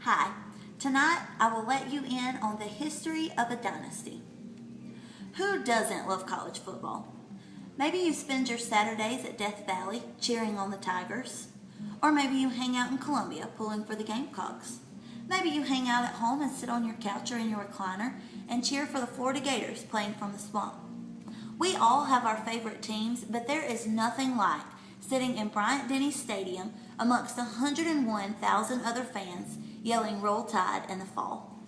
Hi, tonight I will let you in on the history of a dynasty. Who doesn't love college football? Maybe you spend your Saturdays at Death Valley cheering on the Tigers. Or maybe you hang out in Columbia pulling for the Gamecocks. Maybe you hang out at home and sit on your couch or in your recliner and cheer for the Florida Gators playing from the swamp. We all have our favorite teams, but there is nothing like sitting in Bryant-Denny Stadium amongst 101,000 other fans yelling "Roll Tide" in the fall.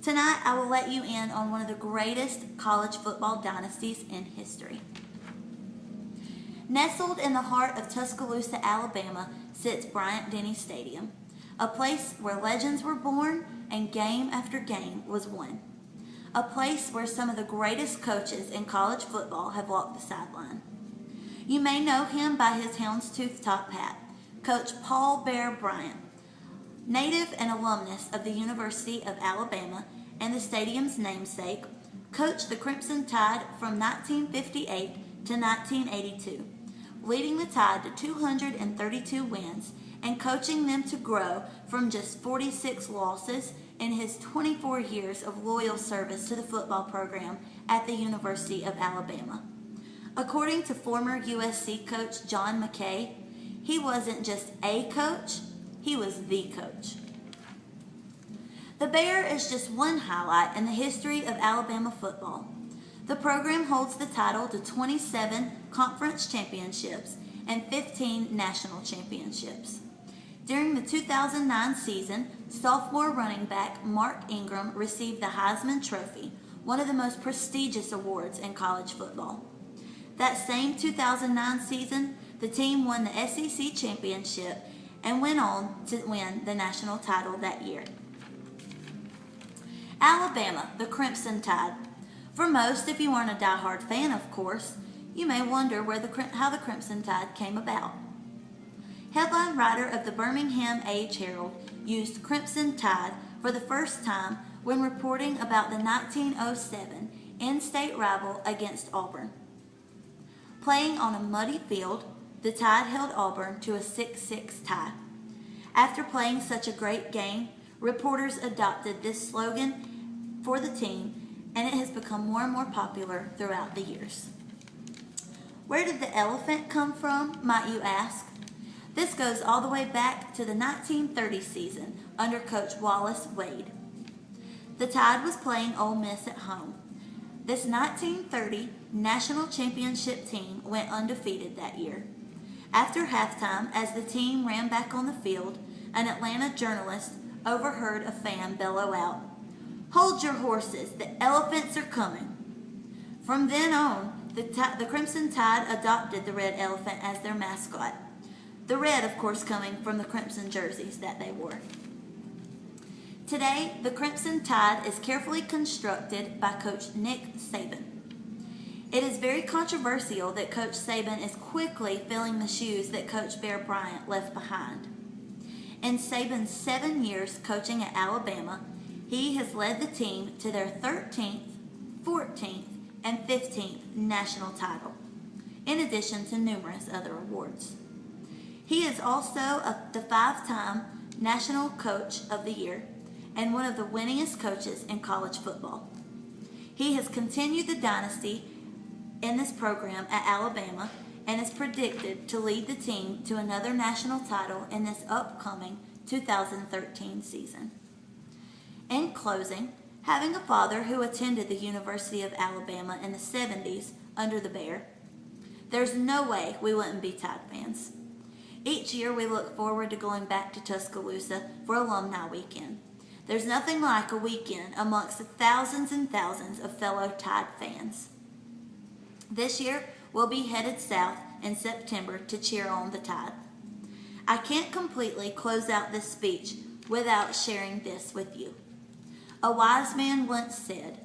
Tonight, I will let you in on one of the greatest college football dynasties in history. Nestled in the heart of Tuscaloosa, Alabama, sits Bryant-Denny Stadium, a place where legends were born and game after game was won. A place where some of the greatest coaches in college football have walked the sideline. You may know him by his houndstooth top hat, Coach Paul Bear Bryant, native and alumnus of the University of Alabama and the stadium's namesake, coached the Crimson Tide from 1958 to 1982, leading the Tide to 232 wins and coaching them to grow from just 46 losses in his 24 years of loyal service to the football program at the University of Alabama. According to former USC coach John McKay, he wasn't just a coach, he was the coach. The Bear is just one highlight in the history of Alabama football. The program holds the title to 27 conference championships and 15 national championships. During the 2009 season, sophomore running back Mark Ingram received the Heisman Trophy, one of the most prestigious awards in college football. That same 2009 season, the team won the SEC championship and went on to win the national title that year. Alabama, the Crimson Tide. For most, if you aren't a diehard fan, of course, you may wonder how the Crimson Tide came about. Headline writer of the Birmingham Age-Herald used Crimson Tide for the first time when reporting about the 1907 in-state rival against Auburn. Playing on a muddy field, the Tide held Auburn to a 6-6 tie. After playing such a great game, reporters adopted this slogan for the team, and it has become more and more popular throughout the years. Where did the elephant come from, might you ask? This goes all the way back to the 1930 season under Coach Wallace Wade. The Tide was playing Ole Miss at home. This 1930 national championship team went undefeated that year. After halftime, as the team ran back on the field, an Atlanta journalist overheard a fan bellow out, "Hold your horses, the elephants are coming." From then on, the Crimson Tide adopted the red elephant as their mascot. The red, of course, coming from the crimson jerseys that they wore. Today, the Crimson Tide is carefully constructed by Coach Nick Saban. It is very controversial that Coach Saban is quickly filling the shoes that Coach Bear Bryant left behind. In Saban's 7 years coaching at Alabama, he has led the team to their 13th, 14th, and 15th national title, in addition to numerous other awards. He is also the 5-time National Coach of the Year and one of the winningest coaches in college football. He has continued the dynasty in this program at Alabama and is predicted to lead the team to another national title in this upcoming 2013 season. In closing, having a father who attended the University of Alabama in the 70s under the Bear, there's no way we wouldn't be Tide fans. Each year we look forward to going back to Tuscaloosa for Alumni Weekend. There's nothing like a weekend amongst the thousands and thousands of fellow Tide fans. This year, we'll be headed south in September to cheer on the Tide. I can't completely close out this speech without sharing this with you. A wise man once said,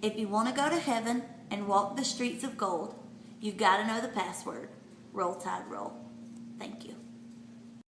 "If you want to go to heaven and walk the streets of gold, you've got to know the password. Roll Tide, roll." Thank you.